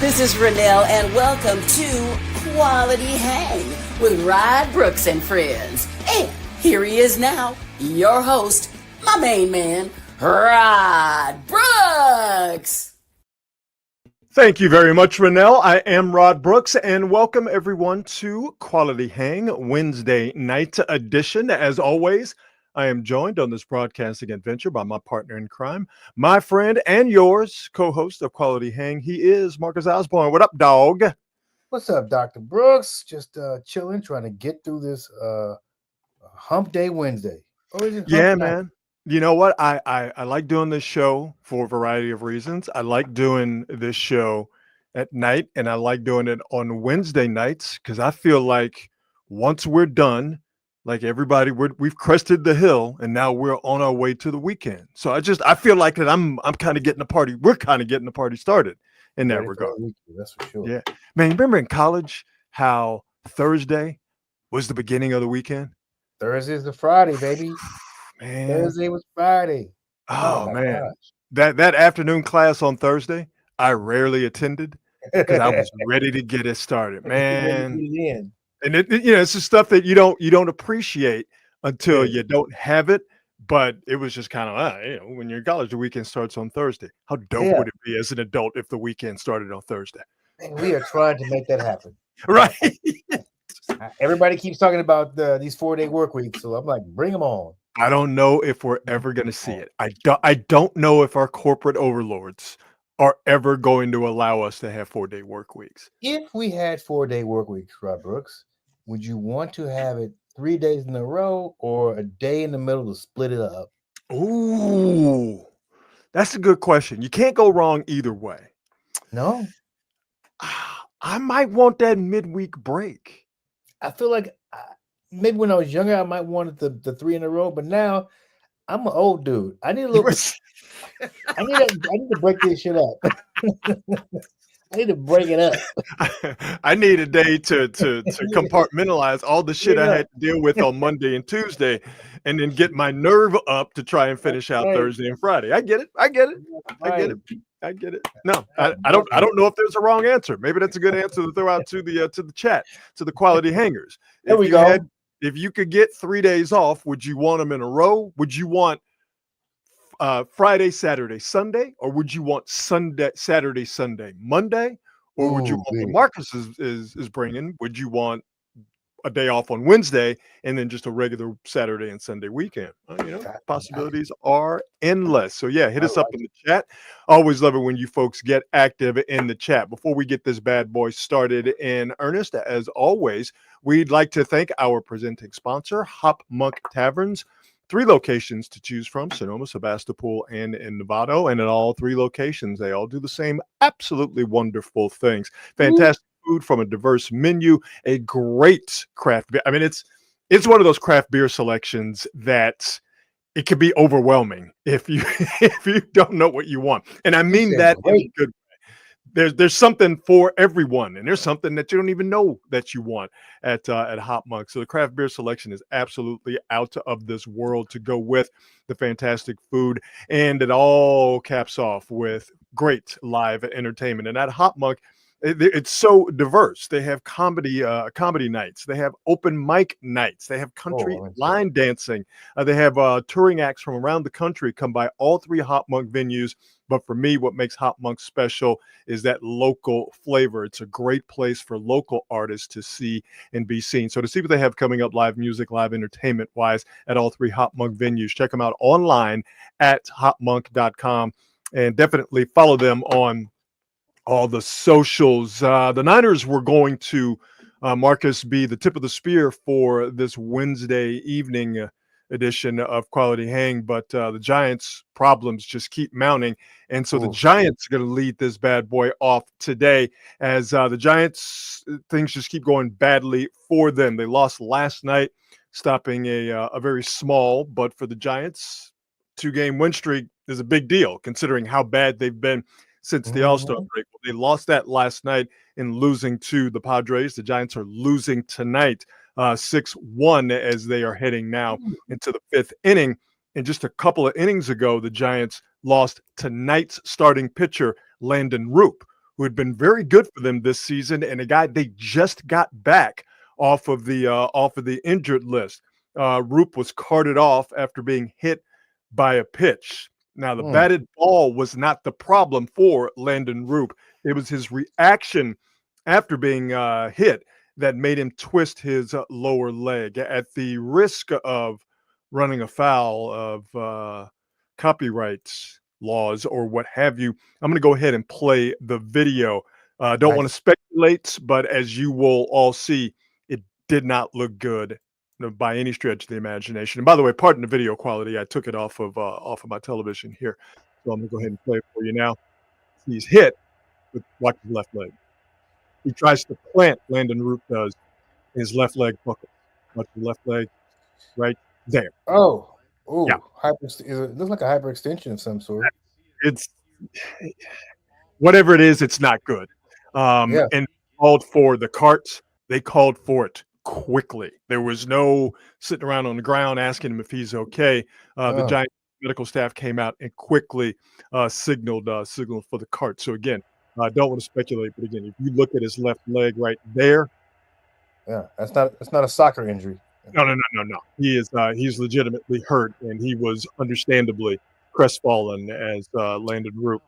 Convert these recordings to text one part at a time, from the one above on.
This is Renelle, and welcome to Quality Hang with Rod Brooks and friends. And here he is now, your host, my main man, Rod Brooks. Thank you very much, Renelle. I am Rod Brooks, and welcome everyone to Quality Hang Wednesday night edition. As always, I am joined on this broadcasting adventure by my partner in crime, my friend and yours, co-host of Quality Hang. He is Marcus Osborne. What up, dog? What's up, Dr. Brooks? Just chilling, trying to get through this Hump Day Wednesday. Or is it Yeah, Hump Night? man. You know what? I like doing this show for a variety of reasons. I like doing this show at night, and I like doing it on Wednesday nights because I feel like once we're done, like everybody, we've crested the hill, and now we're on our way to the weekend. So I feel like that I'm kind of getting the party. We're kind of getting the party started in that Ready for regard. the weekend, that's for sure. Yeah, man. Remember in college how Thursday was the beginning of the weekend? Thursday's the Friday, baby. Man, Thursday was Friday. oh my man, gosh. that afternoon class on Thursday, I rarely attended because I was ready to get it started, man. And it's the stuff that you don't appreciate until Yeah. you don't have it. But it was just kind of, when you're in college, the weekend starts on Thursday. How dope Yeah. would it be as an adult if the weekend started on Thursday? And we are trying to make that happen. Right. Everybody keeps talking about these 4-day work weeks, so I'm like, bring them on. I don't know if we're ever going to see it. I don't know if our corporate overlords are ever going to allow us to have 4-day work weeks. If we had 4-day work weeks, Rod Brooks, would you want to have it 3 days in a row or a day in the middle to split it up? Ooh, that's a good question. You can't go wrong either way. No, I might want that midweek break. I feel like maybe when I was younger, I might want the 3 in a row, but now I'm an old dude. I need a little. I need to break this shit up. I need to break it up. I need a day to compartmentalize all the shit I had to deal with on Monday and Tuesday, and then get my nerve up to try and finish out Thursday and Friday. I get it. No, I don't know if there's a wrong answer. Maybe that's a good answer to throw out to the chat, to the quality hangers. There we go. If you could get 3 days off, would you want them in a row? Would you want Friday, Saturday, Sunday, or would you want Sunday, Saturday, Sunday, Monday, or would you want what Marcus is bringing? Would you want a day off on Wednesday and then just a regular Saturday and Sunday weekend? Possibilities are endless. So yeah, hit us up in the chat. Always love it when you folks get active in the chat. Before we get this bad boy started in earnest, as always, we'd like to thank our presenting sponsor, Hop Monk Taverns. 3 locations to choose from: Sonoma, Sebastopol, and in Novato. And at all 3 locations, they all do the same absolutely wonderful things. Fantastic food from a diverse menu, a great craft beer. I mean, it's one of those craft beer selections that it can be overwhelming if you don't know what you want. And I mean that in a good way. There's something for everyone, and there's something that you don't even know that you want at Hop Monk. So the craft beer selection is absolutely out of this world to go with the fantastic food, and it all caps off with great live entertainment. And at Hop Monk, it's so diverse. They have comedy nights. They have open mic nights. They have country line dancing. They have touring acts from around the country come by all 3 Hop Monk venues. But for me, what makes Hop Monk special is that local flavor. It's a great place for local artists to see and be seen. So to see what they have coming up live music, live entertainment wise at all 3 Hop Monk venues, check them out online at hopmonk.com, and definitely follow them on all the socials. The Niners were going to, Marcus, be the tip of the spear for this Wednesday evening edition of Quality Hang, but the Giants' problems just keep mounting. And so the Giants are going to lead this bad boy off today, as the Giants, things just keep going badly for them. They lost last night, stopping a very small, but for the Giants, 2-game win streak is a big deal considering how bad they've been since the All-Star break. They lost that last night in losing to the Padres. The Giants are losing tonight 6-1 as they are heading now into the 5th inning. And just a couple of innings ago, the Giants lost tonight's starting pitcher, Landon Roop, who had been very good for them this season, and a guy they just got back off of the injured list. Roop was carted off after being hit by a pitch. Now, the batted ball was not the problem for Landon Roop. It was his reaction after being hit that made him twist his lower leg. At the risk of running afoul of copyright laws or what have you, I'm going to go ahead and play the video. Don't want to speculate, but as you will all see, it did not look good by any stretch of the imagination. And by the way, pardon the video quality. I took it off of my television here. So I'm going to go ahead and play it for you now. He's hit with watch his left leg. He tries to plant, Landon Roop does, his left leg buckle. Watch the left leg right there. Oh, yeah. It looks like a hyperextension of some sort. It's whatever it is, it's not good. And called for the carts. They called for it quickly. There was no sitting around on the ground asking him if he's okay. The Giant medical staff came out and quickly signaled for the cart. So again, I don't want to speculate, but again, if you look at his left leg right there, that's not a soccer injury. No. He's legitimately hurt, and he was understandably crestfallen as Landon Roop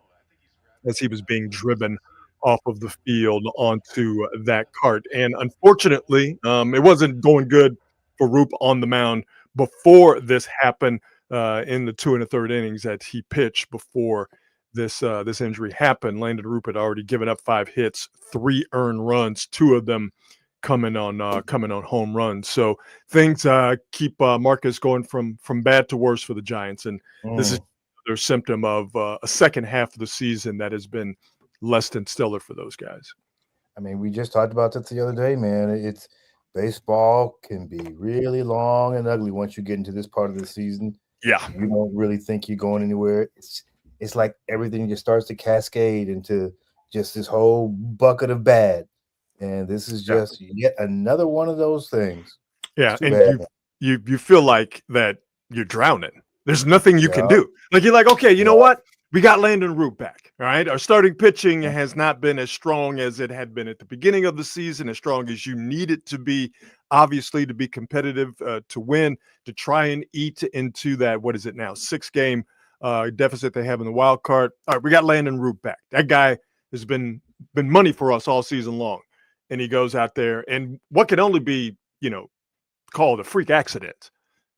as he was being driven off of the field onto that cart. And unfortunately, it wasn't going good for Roop on the mound before this happened in the 2 1/3 innings that he pitched before this injury happened. Landon Roop had already given up 5 hits, 3 earned runs, 2 of them coming on home runs. So things keep Marcus going from bad to worse for the Giants, and this is another symptom of a second half of the season that has been less than stellar for those guys. I mean, we just talked about this the other day, man. It's baseball can be really long and ugly once you get into this part of the season. Yeah, you don't really think you're going anywhere. It's like everything just starts to cascade into just this whole bucket of bad. And this is just yet another one of those things. Yeah, and you feel like that you're drowning. There's nothing you can do. Like you're like, okay, you know what? We got Landon Roop back. All right. Our starting pitching has not been as strong as it had been at the beginning of the season, as strong as you need it to be, obviously, to be competitive, to win, to try and eat into that, what is it now, 6-game deficit they have in the wild card. All right, we got Landon Roop back. That guy has been money for us all season long. And he goes out there and what can only be, called a freak accident.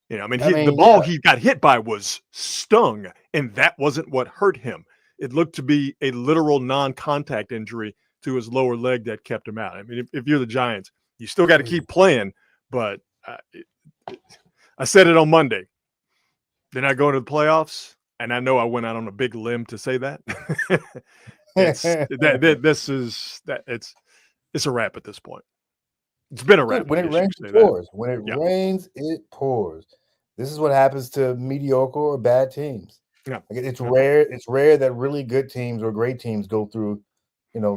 The ball he got hit by was stung, and that wasn't what hurt him. It looked to be a literal non-contact injury to his lower leg that kept him out. I mean, if you're the Giants, you still got to keep playing, but I said it on Monday. They're not going to the playoffs, and I know I went out on a big limb to say that. It's a wrap at this point. It's been a wrap. When it rains, it pours. When it rains, it pours. This is what happens to mediocre or bad teams. Yeah. It's rare. It's rare that really good teams or great teams go through,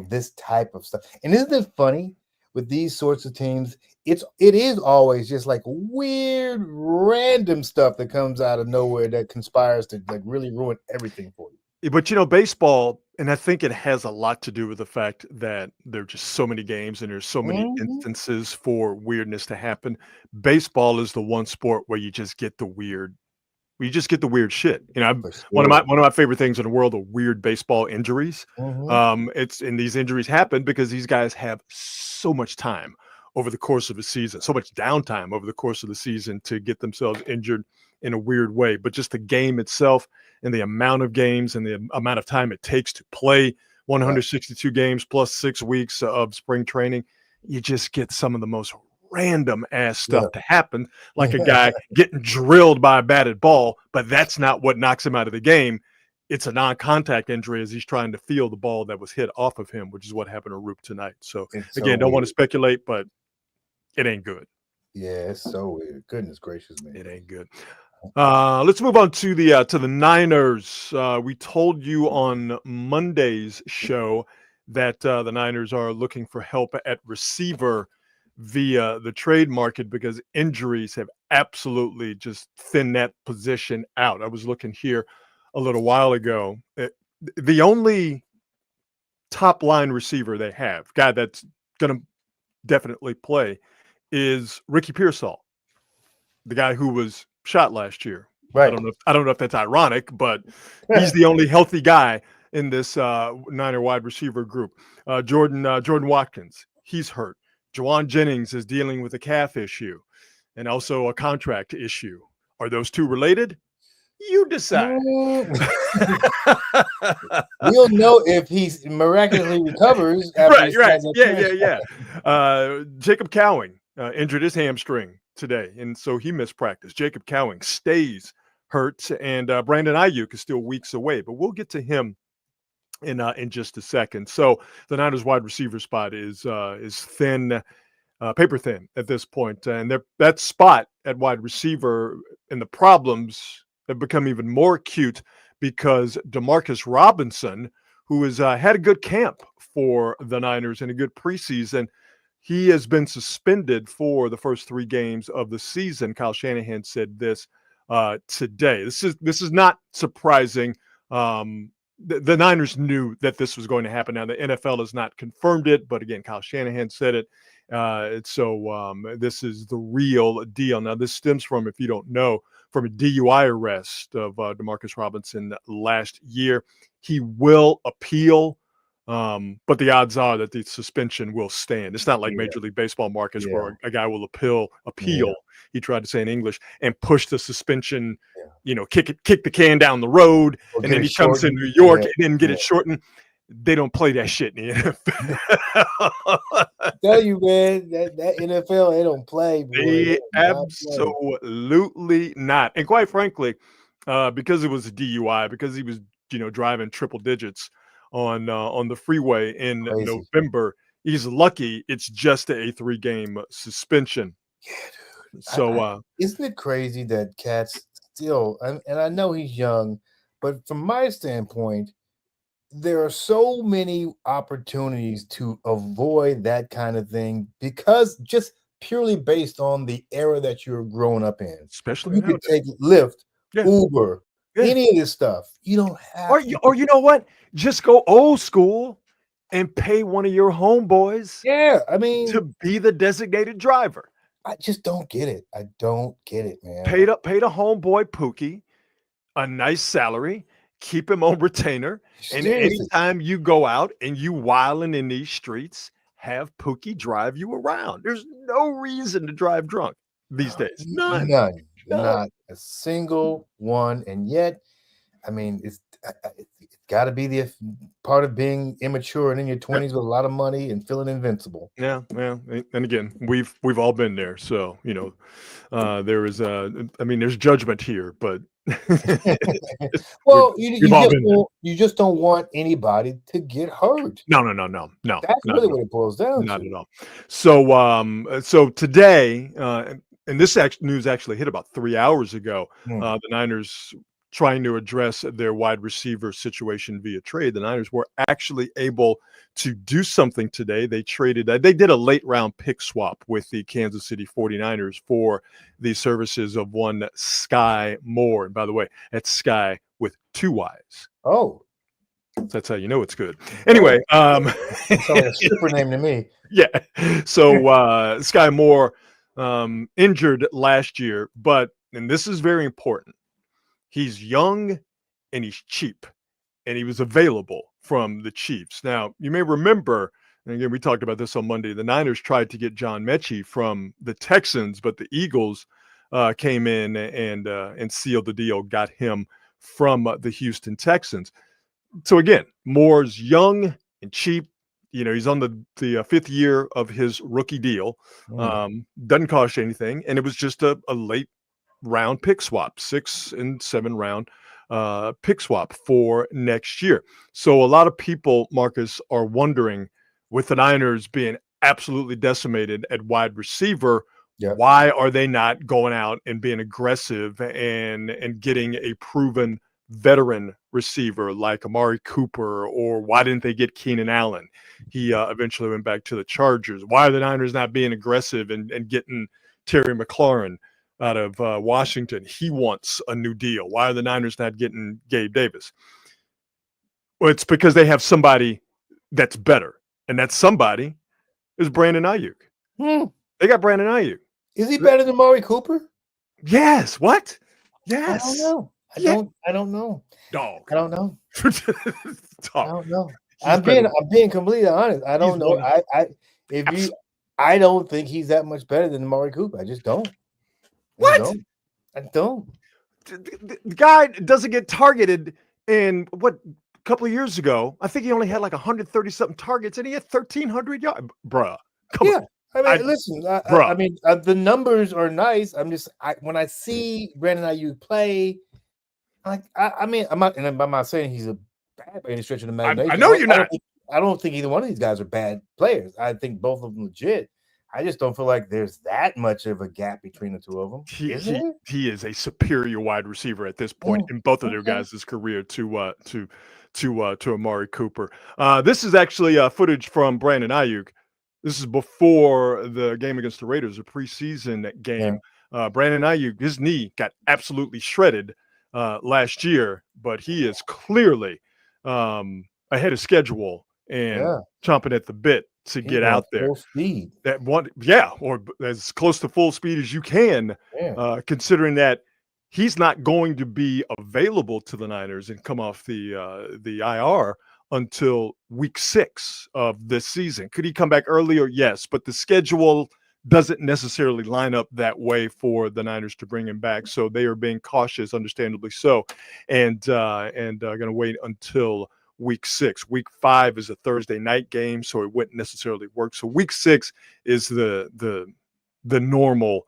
this type of stuff. And isn't it funny with these sorts of teams? It is always just like weird, random stuff that comes out of nowhere that conspires to like really ruin everything for you. But baseball, and I think it has a lot to do with the fact that there are just so many games and there's so many instances for weirdness to happen. Baseball is the one sport where you just get the weird. You just get the weird shit. One of my favorite things in the world are weird baseball injuries. And these injuries happen because these guys have so much time over the course of a season, so much downtime over the course of the season to get themselves injured in a weird way. But just the game itself and the amount of games and the amount of time it takes to play 162 games plus 6 weeks of spring training, you just get some of the most random ass stuff to happen, like a guy getting drilled by a batted ball, but that's not what knocks him out of the game. It's a non-contact injury as he's trying to feel the ball that was hit off of him, which is what happened to Roop tonight. So again, don't want to speculate, but it ain't good. Yeah, it's so weird. Goodness gracious, man. It ain't good. Let's move on to the Niners. We told you on Monday's show that the Niners are looking for help at receiver via the trade market because injuries have absolutely just thinned that position out. I was looking here a little while ago. The only top line receiver they have, guy that's going to definitely play, is Ricky Pearsall, the guy who was shot last year. Right. I don't know if that's ironic, but he's the only healthy guy in this Niner wide receiver group. Jordan Watkins, he's hurt. Juwan Jennings is dealing with a calf issue and also a contract issue. Are those two related? You decide. We'll know if he miraculously recovers after right. Yeah. Jacob Cowing injured his hamstring today, and so he missed practice. Jacob Cowing stays hurt, and Brandon Ayuk is still weeks away, but we'll get to him in just a second. So the Niners wide receiver spot is thin, paper thin at this point, and that spot at wide receiver and the problems have become even more acute because Demarcus Robinson, who has had a good camp for the Niners and a good preseason, he has been suspended for the first 3 games of the season. Kyle Shanahan said this today. This is not surprising. The Niners knew that this was going to happen. Now, the NFL has not confirmed it, but again, Kyle Shanahan said it. So this is the real deal. Now, this stems from, if you don't know, from a DUI arrest of Demarcus Robinson last year. He will appeal, but the odds are that the suspension will stand. It's not like Major League Baseball, Marcus, where a guy will appeal. He tried to say in English, and push the suspension. Kick the can down the road, and then he comes in New York and then get it shortened. They don't play that shit in the NFL. I tell you, man, that NFL, they don't play. Boy. They absolutely not. And quite frankly, because it was a DUI, because he was, driving triple digits on the freeway in November, he's lucky it's just a 3-game suspension. Yeah, dude. So isn't it crazy that cats still, and I know he's young, but from my standpoint, there are so many opportunities to avoid that kind of thing because just purely based on the era that you're growing up in. Especially you nowadays. can take Lyft, Uber, any of this stuff. You don't have or you know what? Just go old school and pay one of your homeboys to be the designated driver. I just don't get it. I don't get it, man. Paid a homeboy Pookie a nice salary. Keep him on retainer. Seriously. And anytime you go out and you wilding in these streets, have Pookie drive you around. There's no reason to drive drunk these days. None. Not a single one. And yet, it's got to be the part of being immature and in your 20s with a lot of money and feeling invincible. Yeah. And again, we've all been there. So, there is there's judgment here, but well, you just don't want anybody to get hurt. No. That's really what it boils down to. Not at all. So today, and this news actually hit about 3 hours ago. The Niners trying to address their wide receiver situation via trade. The Niners were actually able to do something today. They did a late round pick swap with the Kansas City 49ers for the services of one Skyy Moore. And by the way, that's Skyy with 2 Y's. Oh. That's how you know it's good. Anyway, sounds like a stripper name to me. Yeah. So Skyy Moore injured last year, and this is very important. He's young and he's cheap, and he was available from the Chiefs. Now, you may remember, and again, we talked about this on Monday, the Niners tried to get John Mechie from the Texans, but the Eagles came in and sealed the deal, got him from the Houston Texans. So again, Moore's young and cheap. He's on the 5th year of his rookie deal. Doesn't cost you anything, and it was just a late round pick swap, 6th and 7th round pick swap for next year. So a lot of people, Marcus, are wondering, with the Niners being absolutely decimated at wide receiver, why are they not going out and being aggressive and getting a proven veteran receiver like Amari Cooper, or why didn't they get Keenan Allen? He eventually went back to the Chargers. Why are the Niners not being aggressive and getting Terry McLaurin out of Washington? He wants a new deal. Why are the Niners not getting Gabe Davis? Well, it's because they have somebody that's better, and that somebody is Brandon Ayuk. They got Brandon Ayuk. Is he better than Amari Cooper? Yes. What? I don't Yes. know. I don't know. Dog. I don't know. I don't know. He's I'm being completely honest. I don't know. I don't think he's that much better than Amari Cooper. I just don't. What? I don't. The guy doesn't get targeted in what a couple of years ago. I think he only had like 130 something targets, and he had 1,300 yards. Bruh, come on. I mean, listen. I mean, the numbers are nice. I'm just when I see Brandon Ayuk play, like I mean, I'm not saying he's a bad by any stretch of the imagination. I know you're not. I don't think either one of these guys are bad players. I think both of them legit. I just don't feel like there's that much of a gap between the two of them. He is a superior wide receiver at this point in both of their guys' career to Amari Cooper. This is actually footage from Brandon Ayuk. This is before the game against the Raiders, a preseason game. Brandon Ayuk, his knee got absolutely shredded last year, but he is clearly ahead of schedule and chomping at the bit to get out there. Full speed. Or as close to full speed as you can, considering that he's not going to be available to the Niners and come off the IR until week 6 of this season. Could he come back earlier? Yes, but the schedule doesn't necessarily line up that way for the Niners to bring him back. So they are being cautious, understandably so, and going to wait until week 6. Week 5 is a Thursday night game, so it wouldn't necessarily work. So week 6 is the normal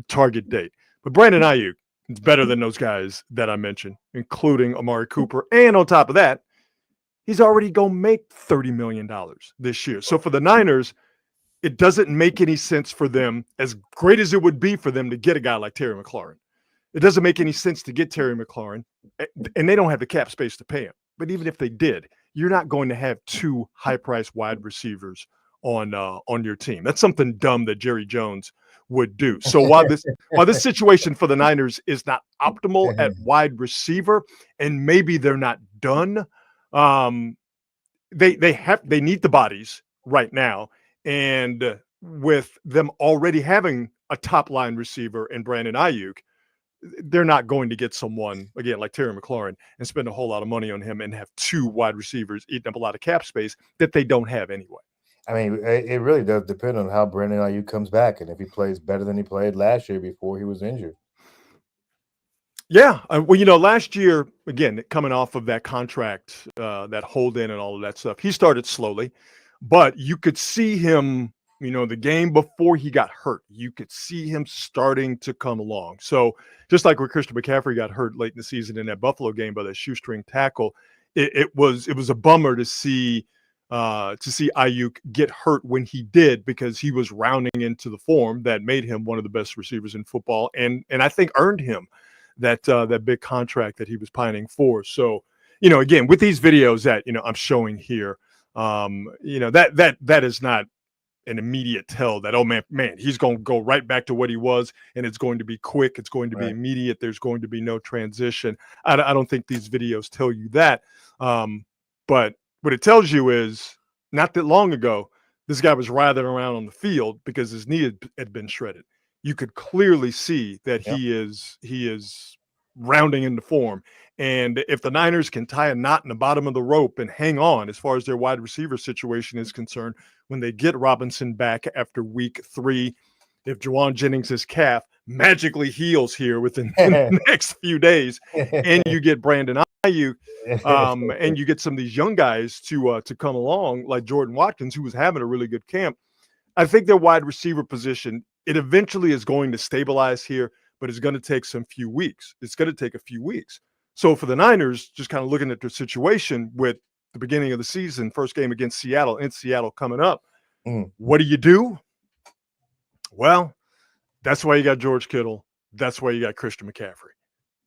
target date. But Brandon Ayuk is better than those guys that I mentioned, including Amari Cooper. And on top of that, he's already going to make $30 million this year. So for the Niners, it doesn't make any sense for them, as great as it would be for them to get a guy like Terry McLaurin. It doesn't make any sense to get Terry McLaurin, and they don't have the cap space to pay him. But even if they did, you're not going to have 2 high-priced wide receivers on your team. That's something dumb that Jerry Jones would do. So while this situation for the Niners is not optimal at wide receiver, and maybe they're not done, they need the bodies right now. And with them already having a top line receiver in Brandon Ayuk, they're not going to get someone, again, like Terry McLaurin and spend a whole lot of money on him and have 2 wide receivers eating up a lot of cap space that they don't have anyway. I mean, it really does depend on how Brandon Ayuk comes back and if he plays better than he played last year before he was injured. Yeah. Well, last year, again, coming off of that contract, that hold in and all of that stuff, he started slowly. But you could see him, the game before he got hurt, you could see him starting to come along. So just like when Christian McCaffrey got hurt late in the season in that Buffalo game by that shoestring tackle, it was a bummer to see Ayuk get hurt when he did, because he was rounding into the form that made him one of the best receivers in football, and I think earned him that big contract that he was pining for. So, again, with these videos that I'm showing here, that is not an immediate tell that, oh man, he's going to go right back to what he was, and it's going to be quick, it's going to be immediate, there's going to be no transition. I don't think these videos tell you that, but what it tells you is, not that long ago, this guy was writhing around on the field because his knee had been shredded. You could clearly see that he is rounding into form. And if the Niners can tie a knot in the bottom of the rope and hang on as far as their wide receiver situation is concerned, when they get Robinson back after week 3, if Juwan Jennings' calf magically heals here within the next few days, and you get Brandon Ayuk, and you get some of these young guys to come along, like Jordan Watkins, who was having a really good camp, I think their wide receiver position, it eventually is going to stabilize here, but it's going to take a few weeks. So for the Niners, just kind of looking at their situation with the beginning of the season, first game against Seattle, in Seattle coming up, what do you do? Well, that's why you got George Kittle. That's why you got Christian McCaffrey.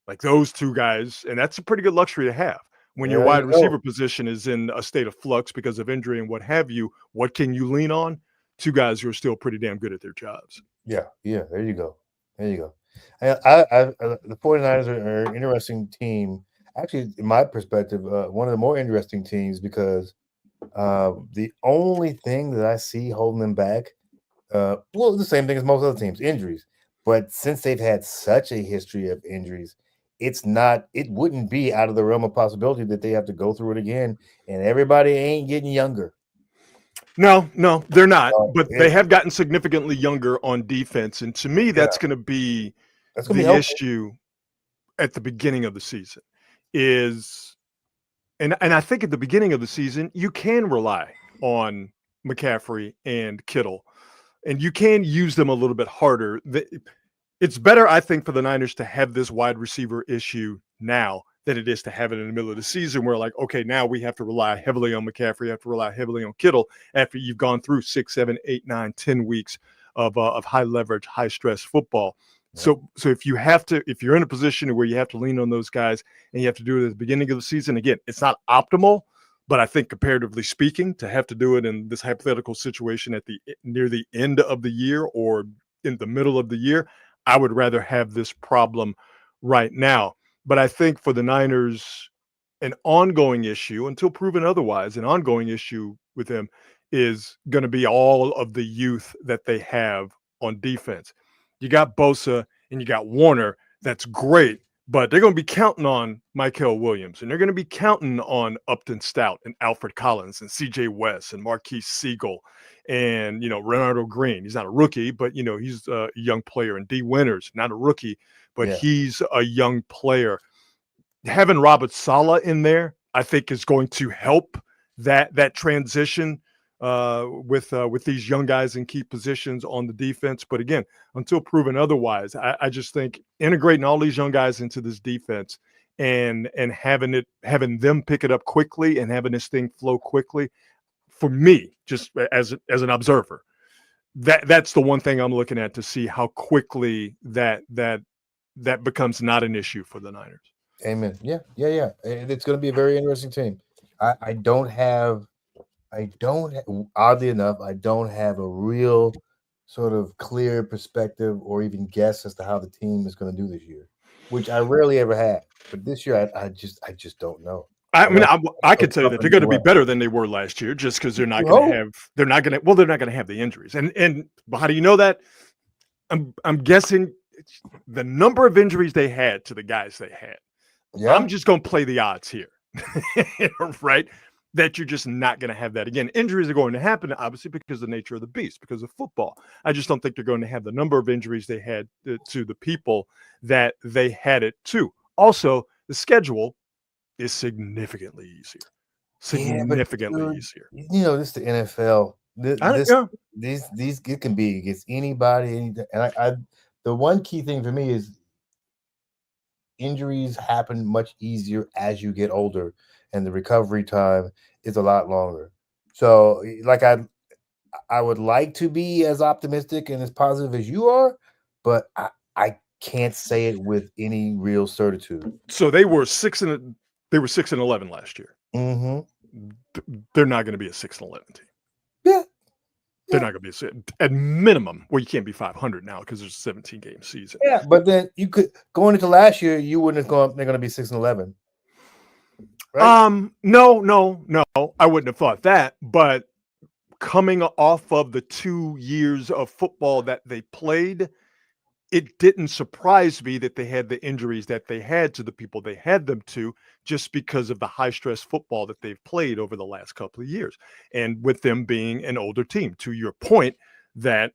Like those 2 guys, and that's a pretty good luxury to have when your wide receiver position is in a state of flux because of injury and what have you. What can you lean on? 2 guys who are still pretty damn good at their jobs. Yeah, there you go. The 49ers are an interesting team. Actually, in my perspective, one of the more interesting teams, because The only thing that I see holding them back, well, the same thing as most other teams, injuries. But since they've had such a history of injuries, it wouldn't be out of the realm of possibility that they have to go through it again. And everybody ain't getting younger. No, they're not. So But they have gotten significantly younger on defense, and to me, that's going to be that's gonna be the helpful. issue at the beginning of the season. Is and I think at the beginning of the season, you can rely on McCaffrey and Kittle, and you can use them a little bit harder. It's better, I think, for the Niners to have this wide receiver issue now than it is to have it in the middle of the season where, like, okay, now we have to rely heavily on McCaffrey, have to rely heavily on Kittle after you've gone through 6, 7, 8, 9, 10 weeks of high leverage, high stress football. So if you're in a position where you have to lean on those guys and you have to do it at the beginning of the season, again, it's not optimal, but I think comparatively speaking, to have to do it in this hypothetical situation at the near the end of the year or in the middle of the year, I would rather have this problem right now. But I think for the Niners, an ongoing issue, until proven otherwise, an ongoing issue with them is going to be all of the youth that they have on defense. You got Bosa and you got Warner. That's great, but they're going to be counting on Michael Williams, and they're going to be counting on Upton Stout and Alfred Collins and C.J. West and Marquise Siegel and, Renardo Green. He's not a rookie, but, he's a young player. And D. Winters, not a rookie, but he's a young player. Having Robert Saleh in there, I think, is going to help that transition with these young guys in key positions on the defense. But again, until proven otherwise, I just think integrating all these young guys into this defense and having them pick it up quickly and having this thing flow quickly, for me, just as an observer, that's the one thing I'm looking at to see how quickly that becomes not an issue for the Niners. Amen. Yeah. It's going to be a very interesting team. I don't have, oddly enough, I don't have a real sort of clear perspective or even guess as to how the team is going to do this year, which I rarely ever have. But this year, I just don't know. I could tell you that they're going to be better than they were last year, just because they're not going to have the injuries. And how do you know that? I'm guessing the number of injuries they had to the guys they had. Yeah. I'm just going to play the odds here, right? That you're just not going to have that again. Injuries are going to happen, obviously, because of the nature of the beast, because of football. I just don't think they're going to have the number of injuries they had to the people that they had it to. Also, the schedule is significantly easier. Easier. This is the NFL. These it can be against anybody. And the one key thing for me is injuries happen much easier as you get older, and the recovery time is a lot longer. So, like I would like to be as optimistic and as positive as you are, but I can't say it with any real certitude. So they were 6-11 last year. Mm-hmm. They're not going to be a 6-11 team. Yeah. They're not going to be at minimum. Well, you can't be 500 now because there's a 17-game season. Yeah, but then you could going into last year, you wouldn't have gone. They're going to be 6-11. Right? No, I wouldn't have thought that. But coming off of the 2 years of football that they played, it didn't surprise me that they had the injuries that they had to the people they had them to, just because of the high stress football that they've played over the last couple of years. And with them being an older team, to your point, that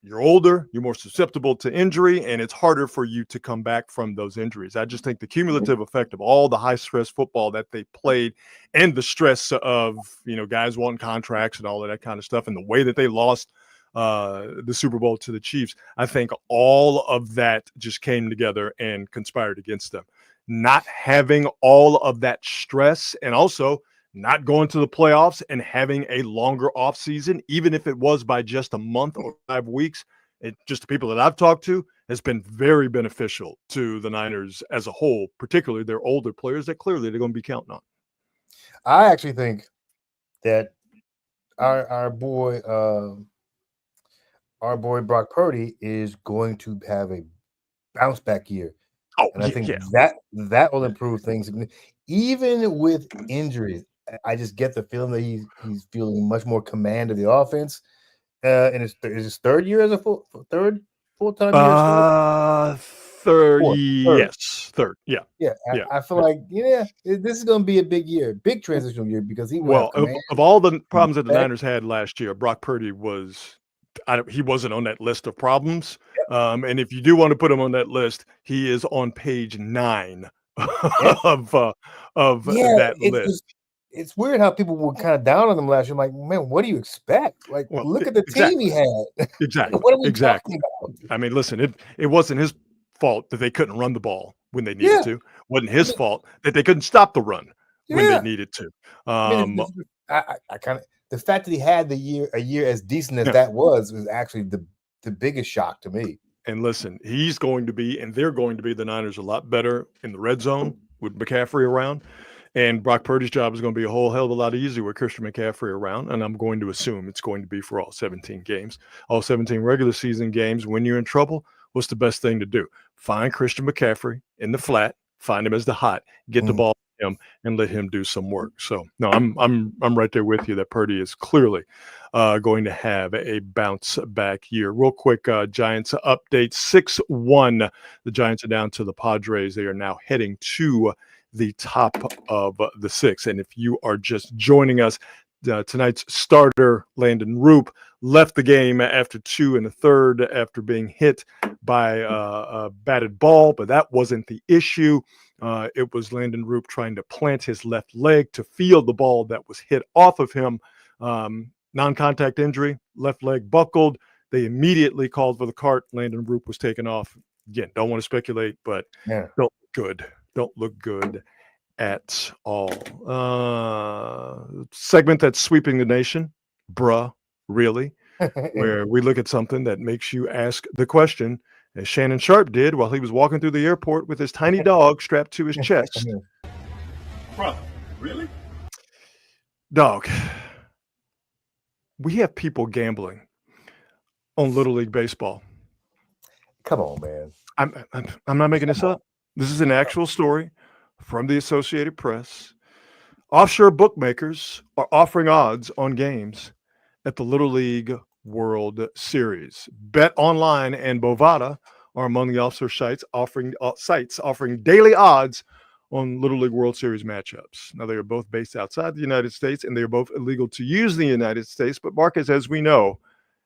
you're older, you're more susceptible to injury, and it's harder for you to come back from those injuries. I just think the cumulative effect of all the high stress football that they played and the stress of, guys wanting contracts and all of that kind of stuff, and the way that they lost the Super Bowl to the Chiefs, I think all of that just came together and conspired against them. Not having all of that stress, and also not going to the playoffs and having a longer offseason, even if it was by just a month or 5 weeks, just the people that I've talked to, has been very beneficial to the Niners as a whole, particularly their older players that clearly they're going to be counting on. I actually think that our boy Brock Purdy is going to have a bounce back year. Oh, and I think that will improve things. Even with injuries, I just get the feeling that he's feeling much more command of the offense. And his third year as a full-time year. Third, Third. yes, third, yeah. Yeah, Yeah. I feel like this is going to be a big year, big transitional year because he will Well, have command. of all the problems that the respect. Niners had last year, Brock Purdy he wasn't on that list of problems. And if you do want to put him on that list, he is on page 9 Yeah, of that list. it's weird how people were kind of down on him last year. I'm like, man, what do you expect? Like, Well, look at the team he exactly, had. exactly, What are we exactly. talking about? I mean, listen, it wasn't his fault that they couldn't run the ball when they needed Yeah, to. Wasn't I his mean, fault that they couldn't stop the run when they yeah. needed to. I mean, I kind of the fact that he had a year as decent as Yeah. that was actually the biggest shock to me. And listen, he's going to be, and they're going to be, the Niners a lot better in the red zone with McCaffrey around. And Brock Purdy's job is going to be a whole hell of a lot easier with Christian McCaffrey around. And I'm going to assume it's going to be for all 17 games, all 17 regular season games. When you're in trouble, what's the best thing to do? Find Christian McCaffrey in the flat, find him as the hot, get the ball to him, and let him do some work. So no, I'm right there with you that Purdy is clearly going to have a bounce back year. Real quick, Giants update 6-1. The Giants are down to the Padres. They are now heading to the top of the 6. And if you are just joining us, tonight's starter, Landon Roop, left the game after 2 1/3 after being hit by a batted ball, but that wasn't the issue. It was Landon Roop trying to plant his left leg to field the ball that was hit off of him. Non-contact injury, left leg buckled. They immediately called for the cart. Landon Roop was taken off. Again, don't want to speculate, but don't look good. Don't look good at all. Segment that's sweeping the nation, bruh, really, where we look at something that makes you ask the question, as Shannon Sharp did while he was walking through the airport with his tiny dog strapped to his chest. Bruh, really? Dog, we have people gambling on Little League Baseball. Come on, man. I'm not making this up. This is an actual story from the Associated Press. Offshore bookmakers are offering odds on games at the Little League World Series. Bet Online and Bovada are among the offshore sites offering daily odds on Little League World Series matchups. Now, they are both based outside the United States, and they are both illegal to use in the United States. But, Marcus, as we know,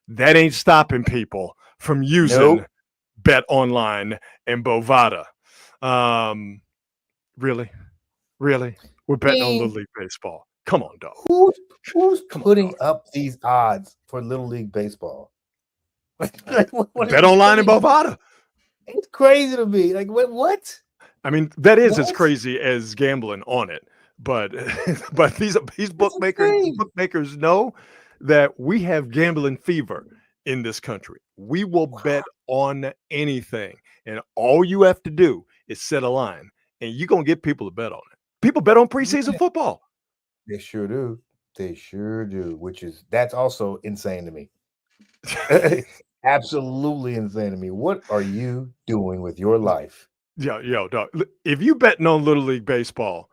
that ain't stopping people from using Bet Online and Bovada. Really? We're betting on Little League Baseball. Come on, dog. Who's putting up these odds for Little League Baseball? Bet Online and Bovada. It's crazy to me. Like, what? I mean, that is as crazy as gambling on it. But these bookmakers know that we have gambling fever in this country. We will bet on anything. And all you have to do is set a line. And you're going to get people to bet on it. People bet on preseason football. They sure do. That's also insane to me. Absolutely insane to me. What are you doing with your life? Yo, dog. If you betting on Little League Baseball,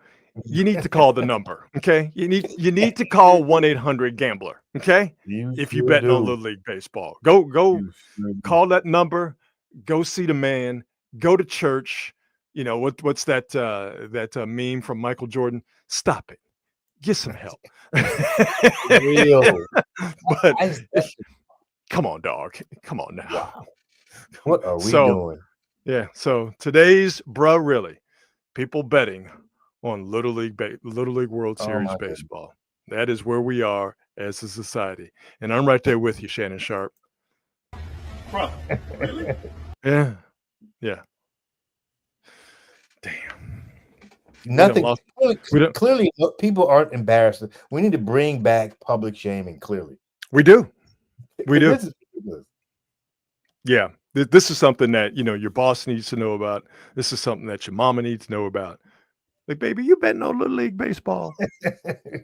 you need to call the number, okay? You need to call 1-800-GAMBLER, okay? If you betting on Little League Baseball. Go call that number, go see the man, go to church. You know, what's that meme from Michael Jordan? Stop it. Get some help. Real. But come on, dog. Come on now. Wow. What are we doing? Yeah. So today's bruh, really, people betting on Little League World Series baseball. That is where we are as a society. And I'm right there with you, Shannon Sharp. Bruh, really? Yeah. Damn. Nothing. Clearly, people aren't embarrassed. We need to bring back public shaming. Clearly, we do. This is ridiculous. Yeah, this is something that your boss needs to know about. This is something that your mama needs to know about. Like, baby, you betting on Little League Baseball.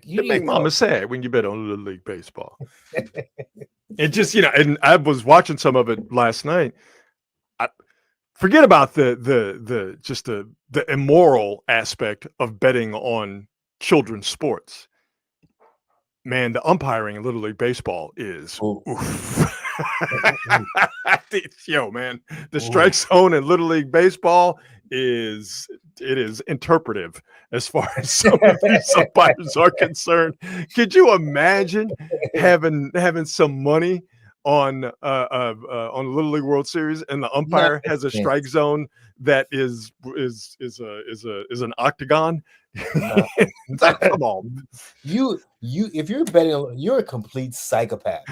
You make mama sad when you bet on Little League Baseball. And just and I was watching some of it last night. Forget about the immoral aspect of betting on children's sports. Man, the umpiring in Little League Baseball is oof. Yo, man, the strike zone in Little League Baseball is interpretive as far as some of these umpires are concerned. Could you imagine having some money on the Little League World Series and the umpire has a strike zone that is an octagon? Come on. You if you're betting, you're a complete psychopath.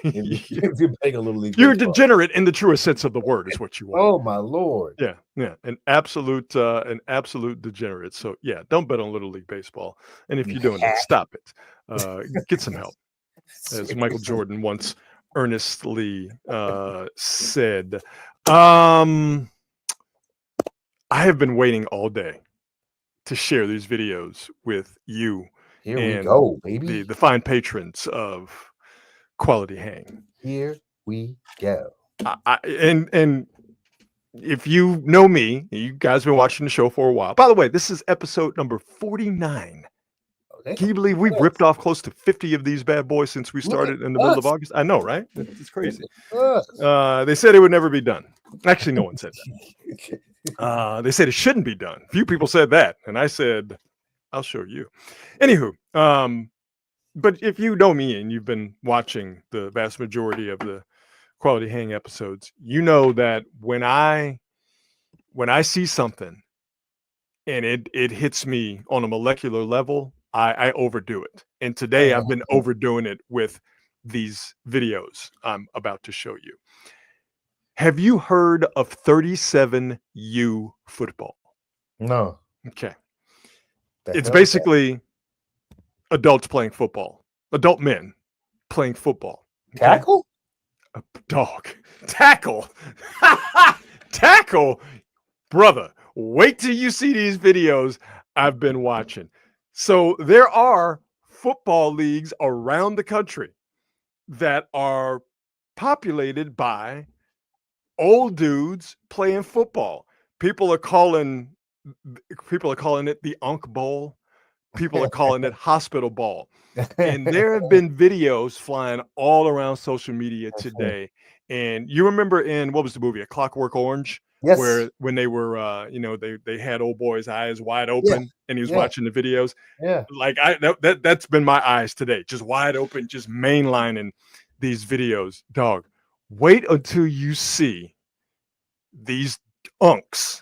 If you're betting a Little League, you're degenerate in the truest sense of the word, is what you want. Oh my Lord. Yeah, an absolute degenerate. So yeah, don't bet on Little League Baseball. And if you're doing it, stop it. Get some help. As Michael Jordan once earnestly said. I have been waiting all day to share these videos with you. Here we go, baby. The fine patrons of Quality Hang. Here we go. And if you know me, you guys have been watching the show for a while. By the way, this is episode number 49. Okay. Can you believe we've ripped off close to 50 of these bad boys since we started in the middle of August? I know, right? It's crazy. They said it would never be done. Actually, no one said that. They said it shouldn't be done. Few people said that. And I said, I'll show you. Anywho, but if you know me and you've been watching the vast majority of the Quality Hang episodes, you know that when I see something and it hits me on a molecular level, I overdo it. And today I've been overdoing it with these videos I'm about to show you. Have you heard of 37U football? No. Okay. It's basically adults playing football. Adult men playing football. Okay? Tackle? A dog. Tackle. Tackle. Brother, wait till you see these videos I've been watching. So there are football leagues around the country that are populated by old dudes playing football. People are calling it the Unk Bowl. People are calling it hospital ball. And there have been videos flying all around social media today. And you remember in, what was the movie, A Clockwork Orange? Yes. Where when they were, they had old boy's eyes wide open and he was watching the videos. Yeah. Like that's been my eyes today, just wide open, just mainlining these videos. Dog, wait until you see these unks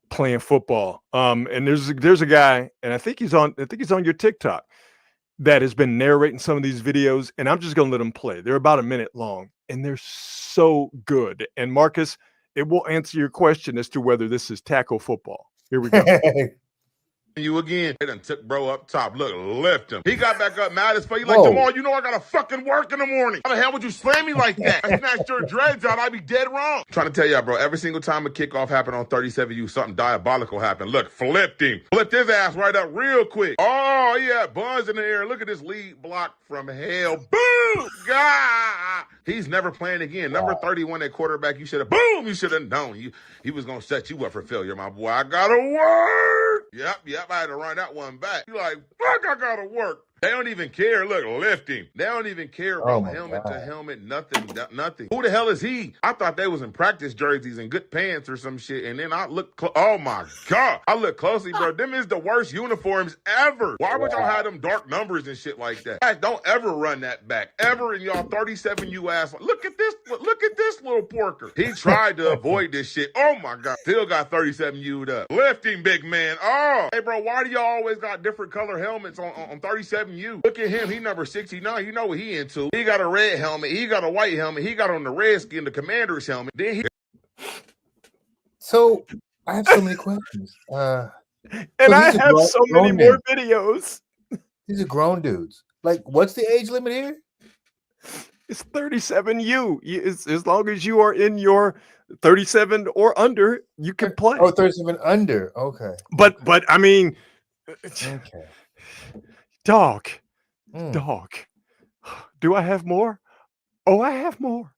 playing football. And there's a guy, and I think he's on your TikTok, that has been narrating some of these videos, and I'm just gonna let them play. They're about a minute long, and they're so good. And Marcus, it will answer your question as to whether this is tackle football. Here we go. You again. They done took bro up top. Look, lift him. He got back up mad as fuck. He like, Jamal, you know I gotta fucking work in the morning. How the hell would you slam me like that? I snatched your dreads out. I'd be dead wrong. I'm trying to tell y'all, bro, every single time a kickoff happened on 37U, something diabolical happened. Look, flipped him. Flipped his ass right up real quick. Oh, yeah, buns in the air. Look at this lead block from hell. Boom! God! He's never playing again. Number 31 at quarterback, you should have, boom! You should have known. He was going to set you up for failure, my boy. I gotta work! Yep, I had to run that one back. You like, fuck, I gotta work. They don't even care. Look, lift him. They don't even care about helmet to helmet, nothing. Who the hell is he? I thought they was in practice jerseys and good pants or some shit. And then I look, oh my God. I look closely, bro. Them is the worst uniforms ever. Why would y'all have them dark numbers and shit like that? Guys, don't ever run that back. Ever in y'all 37U ass. Look at this little porker. He tried to avoid this shit. Oh my God. Still got 37U'd up. Lift him, big man. Oh. Hey, bro, why do y'all always got different color helmets on 37U? Look at him. He number 69. You know what he into. He got a red helmet. He got a white helmet. He got on the Redskin, the Commander's helmet. Then he. So I have so many questions. And I have so many more videos. These are grown dudes. Like, what's the age limit here? It's 37U. As long as you are in your 37 or under, you can play. Oh, 37 under. Okay. But I mean, okay. Dog. Do I have more? Oh, I have more.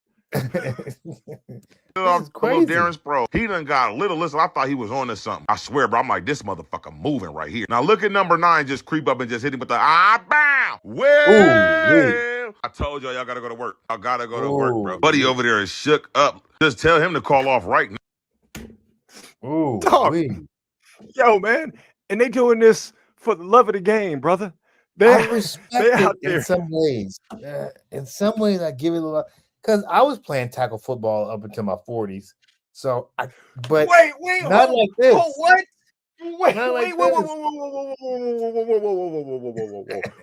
Little crazy. Darren Sproles. He done got a little. Listen, I thought he was on to something. I swear, bro. I'm like, this motherfucker moving right here. Now look at number 9 just creep up and just hit him with the bow. Well, I told y'all gotta go to work. I gotta go to work, bro. Buddy over there is shook up. Just tell him to call off right now. Dog. Yo, man. And they doing this for the love of the game, brother. I respect it in some ways. In some ways, I give it a lot. Because I was playing tackle football up until my 40s. So, but wait, not like this. Oh, what? Wait, whoa.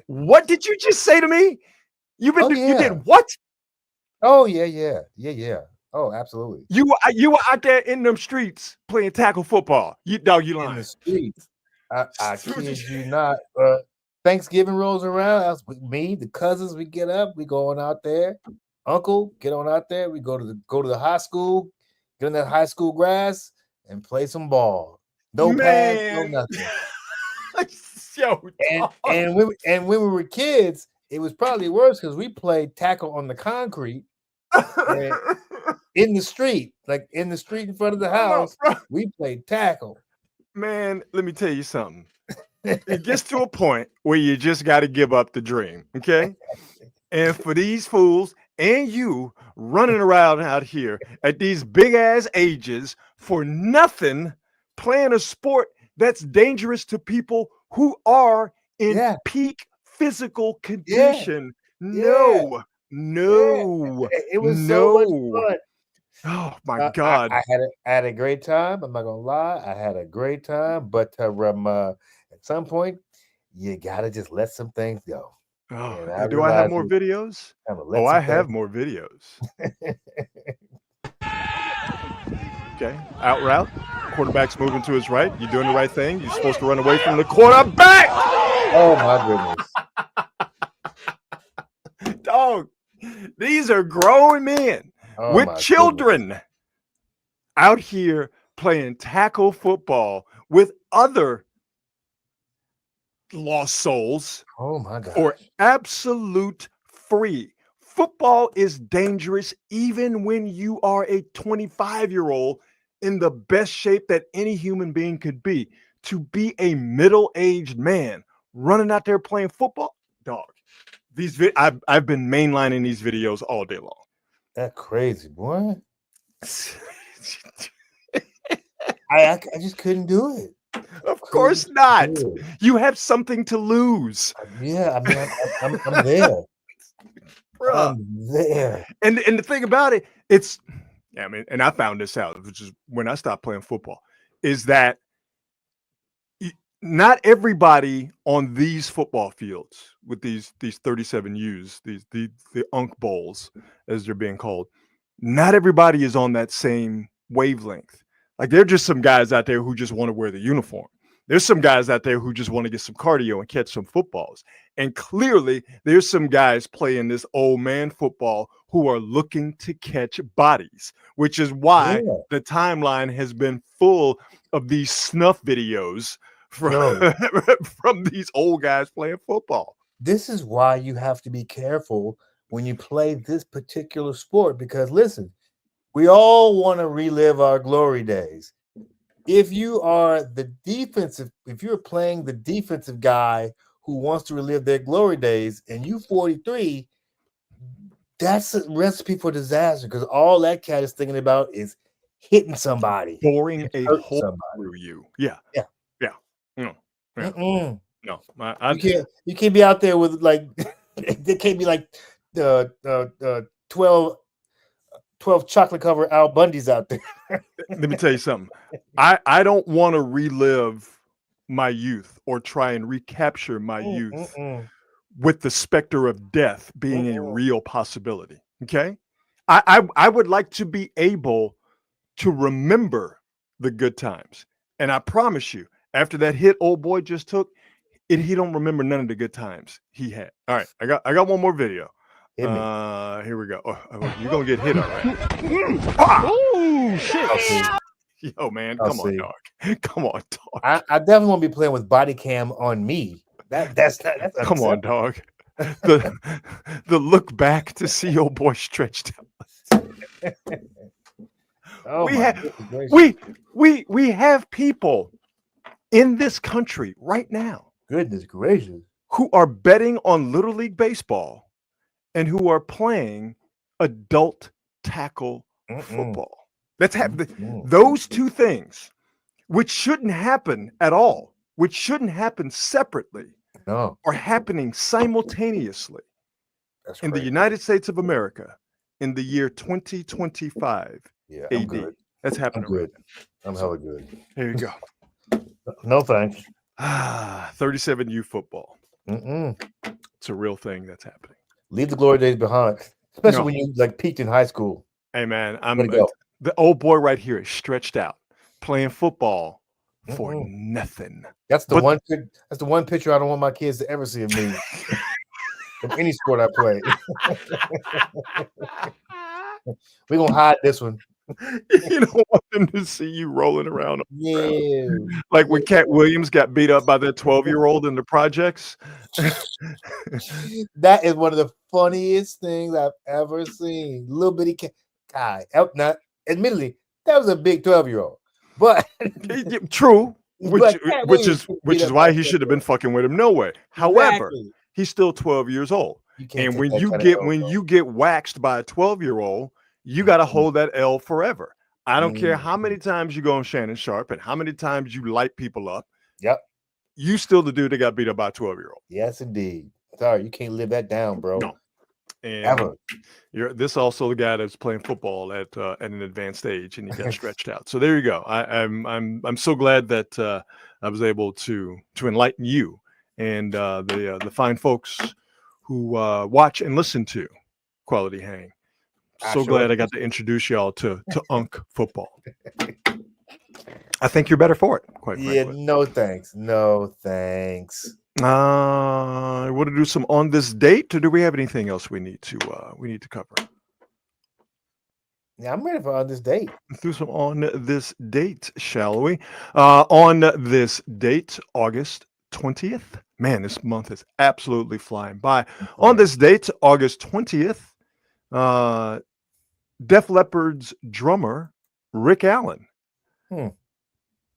What did you just say to me? You did what? Oh, yeah. Oh, absolutely. You were out there in them streets playing tackle football. You lying. In the streets. I kid you not. Thanksgiving rolls around. That's me, the cousins. We get up. We going out there. Uncle, get on out there. We go to the high school. Get on that high school grass and play some ball. No pads, no nothing. and when we were kids, it was probably worse because we played tackle on the concrete in the street, like in the street in front of the house. We played tackle. Man, let me tell you something. It gets to a point where you just got to give up the dream, okay? And for these fools and you running around out here at these big ass ages for nothing, playing a sport that's dangerous to people who are in peak physical condition. No. It was so much fun. Oh my God. I had a great time. I'm not gonna lie, I had a great time, but at some point you gotta just let some things go. Oh, do I have more videos? I have more videos. Okay, out route. Quarterback's moving to his right. You're doing the right thing. You're supposed to run away from the quarterback. Oh my goodness. Dog, these are grown men with children out here playing tackle football with other lost souls. Oh my God. For absolute free. Football is dangerous even when you are a 25-year-old in the best shape that any human being could be. To be a middle-aged man running out there playing football, dog. I've been mainlining these videos all day long. That's crazy, boy. I just couldn't do it. Of course not. You have something to lose. Yeah, I mean, I'm there. I'm there. And the thing about it, and I found this out, which is when I stopped playing football, is that not everybody on these football fields with these 37Us, the Unk Bowls, as they're being called, not everybody is on that same wavelength. Like, there are just some guys out there who just want to wear the uniform. There's some guys out there who just want to get some cardio and catch some footballs. And clearly, there's some guys playing this old man football who are looking to catch bodies, which is why the timeline has been full of these snuff videos from these old guys playing football. This is why you have to be careful when you play this particular sport, because listen, we all want to relive our glory days. If you are if you're playing the defensive guy who wants to relive their glory days and you 43, that's a recipe for disaster, because all that cat is thinking about is hitting somebody, boring a hole through you. Yeah. No. You can't be out there with like there can't be like 12 chocolate covered Al Bundys out there. Let me tell you something. I don't want to relive my youth or try and recapture my youth with the specter of death being a real possibility. Okay. I would like to be able to remember the good times. And I promise you, after that hit old boy just took, he don't remember none of the good times he had. All right. I got one more video. Here we go. You're gonna get hit, all right? Oh shit! Yo, man, come on, dog. I definitely won't be playing with body cam on me. That's come on, dog. The look back to see old boy stretched out. Oh we my have goodness gracious. we have people in this country right now Goodness gracious. who are betting on Little League baseball and who are playing adult tackle football. That's those two things, which shouldn't happen at all, which shouldn't happen separately, No, are happening simultaneously that's in the crazy. United States of America in the year 2025 Yeah, I'm AD. good. That's I'm happening good. right I'm So- hella good. now. Here you go. No thanks. 37U football. Mm-mm. It's a real thing that's happening. Leave the glory days behind, especially No. when you like peaked in high school. Hey man, Way to go. the old boy right here is stretched out playing football for Mm-mm. nothing. That's the But- one. That's the one picture I don't want my kids to ever see of me from any sport I play. We're gonna hide this one. You don't want them to see you rolling around on the ground. Yeah. Like when Cat Williams got beat up by that 12-year-old in the projects. That is one of the funniest things I've ever seen. Little bitty guy. Now, admittedly, that was a big 12-year-old, but True, but Cat which Williams is could beat up why that he should have 12-year-old. been fucking with him no way. However, Exactly. he's still 12 years old. You can't And take when that you kind of get L, when bro. you get waxed by a 12-year-old, you got to hold that L forever. I don't care how many times you go on Shannon Sharp and how many times you light people up. Yep. You still the dude that got beat up by a 12-year-old. Yes, indeed. Sorry, you can't live that down, bro. No. And Ever. this also the guy that's playing football at an advanced age and he got stretched out. So there you go. I'm so glad that I was able to enlighten you and the fine folks who watch and listen to Quality Hang. So glad I got to introduce y'all to Unk football. I think you're better for it, quite frankly. No thanks. No thanks. Want to do some on this date, or do we have anything else we need to cover? Yeah, I'm ready for on this date. Let's do some on this date, shall we? On this date, August 20th. Man, this month is absolutely flying by. On this date, August 20th, Def Leppard's drummer, Rick Allen,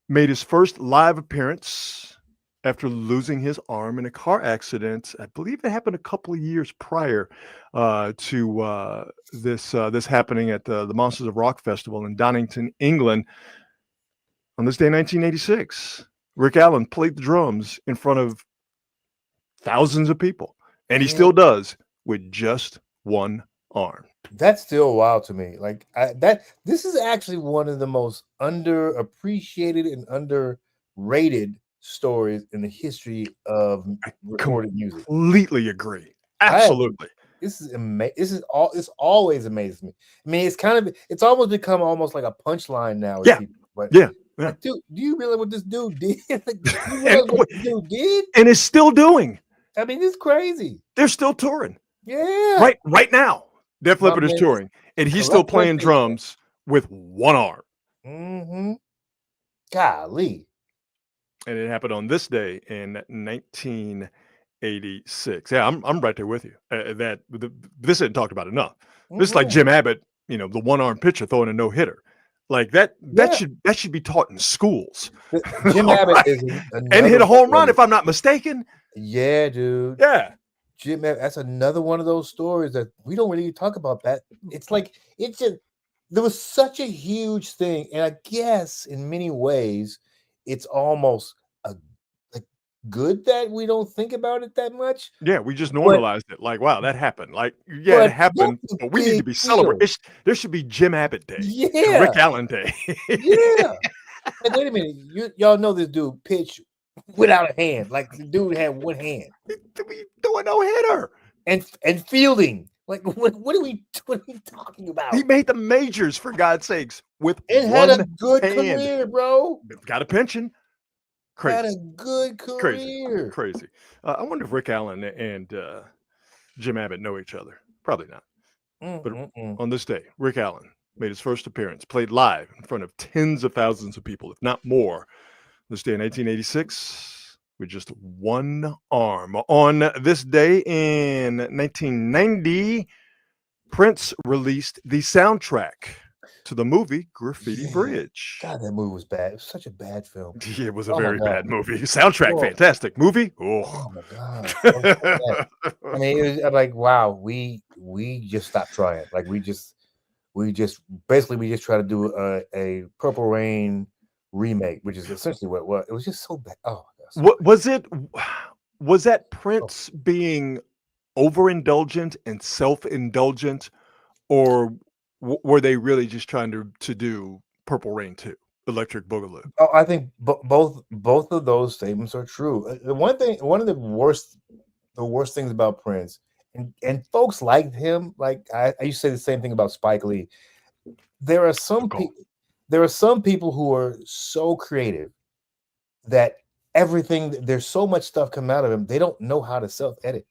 made his first live appearance after losing his arm in a car accident. I believe it happened a couple of years prior to this happening at the Monsters of Rock Festival in Donington, England. On this day, 1986, Rick Allen played the drums in front of thousands of people, and he still does with just one arm. That's still wild to me. Like this is actually one of the most underappreciated and underrated stories in the history of recorded music. Completely agree. Absolutely. This is amazing. This always amazes me. I mean, it's almost become almost like a punchline now. Yeah. People, but Yeah. like, dude, do you realize what this dude did? Like, do you realize what this dude did? And is still doing. I mean, it's crazy. They're still touring. Yeah. Right now. Def Leppard is touring, and he's still playing drums with one arm. Mm-hmm. Golly. And it happened on this day in 1986. Yeah, I'm right there with you. This isn't talked about enough. This is like Jim Abbott, the one-arm pitcher throwing a no-hitter. Like that should be taught in schools. Jim Abbott is and hit a home run, if I'm not mistaken. Yeah, dude. Yeah. Jim Abbott, that's another one of those stories that we don't really talk about. That it's like there was such a huge thing, and I guess in many ways it's almost good that we don't think about it that much. Yeah, we just normalized it. Like, wow, that happened. Like, yeah, it happened, but we need to be celebrating. There should be Jim Abbott Day. Yeah. Rick Allen Day. Yeah. Hey, wait a minute. Y'all know this dude pitched without a hand. Like the dude had one hand. Doing no hitter. And fielding. Like what are we talking about? He made the majors, for God's sakes, with it one had a good hand. career, bro. Got a pension. Crazy. Had a good career. Crazy. I wonder if Rick Allen and Jim Abbott know each other. Probably not. But on this day, Rick Allen made his first appearance, played live in front of tens of thousands of people, if not more. This day in 1986, with just one arm. On this day in 1990, Prince released the soundtrack to the movie Graffiti Yeah. Bridge. God, that movie was bad. It was such a bad film. It was a Oh my very God. bad movie. Soundtrack, Oh. fantastic. Movie, Oh my God. That was so bad. I mean, it was like, wow, we just stopped trying. Like we just basically we just try to do a Purple Rain remake, which is essentially what it was. It was just so bad. Oh my God. So What bad. was it? Was that Prince being overindulgent and self-indulgent, or were they really just trying to do Purple Rain 2, Electric Boogaloo? Oh, I think both of those statements are true. The one of the worst things about Prince, and folks liked him. Like I used to say the same thing about Spike Lee. There are some people who are so creative that there's so much stuff coming out of him, they don't know how to self-edit.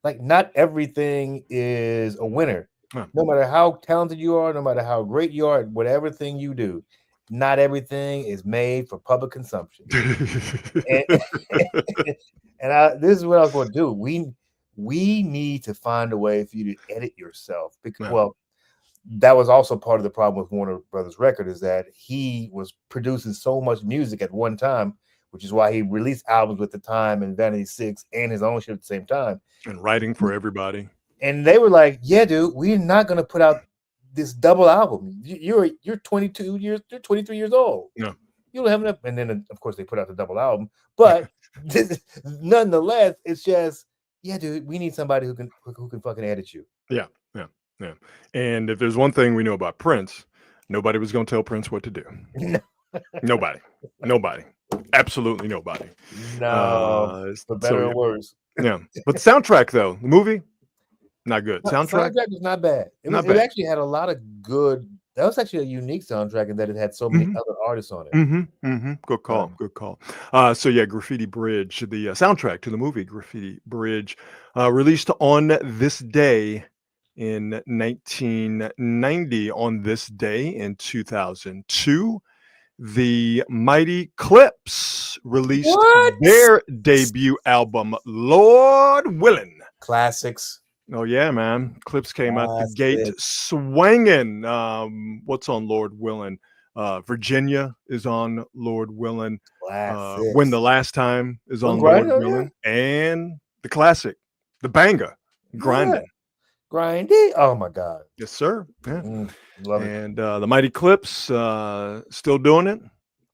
Like not everything is a winner. Huh. No matter how talented you are, no matter how great you are at whatever thing you do, not everything is made for public consumption. and this is what I was going to do. We need to find a way for you to edit yourself because, well, that was also part of the problem with Warner Brothers Record, is that he was producing so much music at one time, which is why he released albums with The Time and Vanity 6 and his own shit at the same time. And writing for everybody. And they were like, yeah, dude, we're not going to put out this double album. You're 23 years old. No. You don't have enough. And then, of course, they put out the double album. But nonetheless, it's just, yeah, dude, we need somebody who can fucking edit you. Yeah. And if there's one thing we know about Prince, nobody was going to tell Prince what to do. Nobody. Absolutely nobody. No, for better or worse. Yeah. But the soundtrack, though, the movie, not good. Soundtrack was not bad. It actually had a lot of good. That was actually a unique soundtrack in that it had so many other artists on it. Good call. So yeah, Graffiti Bridge, the soundtrack to the movie Graffiti Bridge, released on this day in 1990. On this day in 2002, the Mighty Clips released their debut album, Lord Willin'. Classics. Oh yeah, man. Clips came out the gate swinging. What's on Lord Willin'? Virginia is on Lord Willin'. When the Last Time is on Lord Willin'. And the classic, the banger, Grinding. Grinding. Oh my God. Yes, sir. Yeah. Love it. And the Mighty Clips still doing it,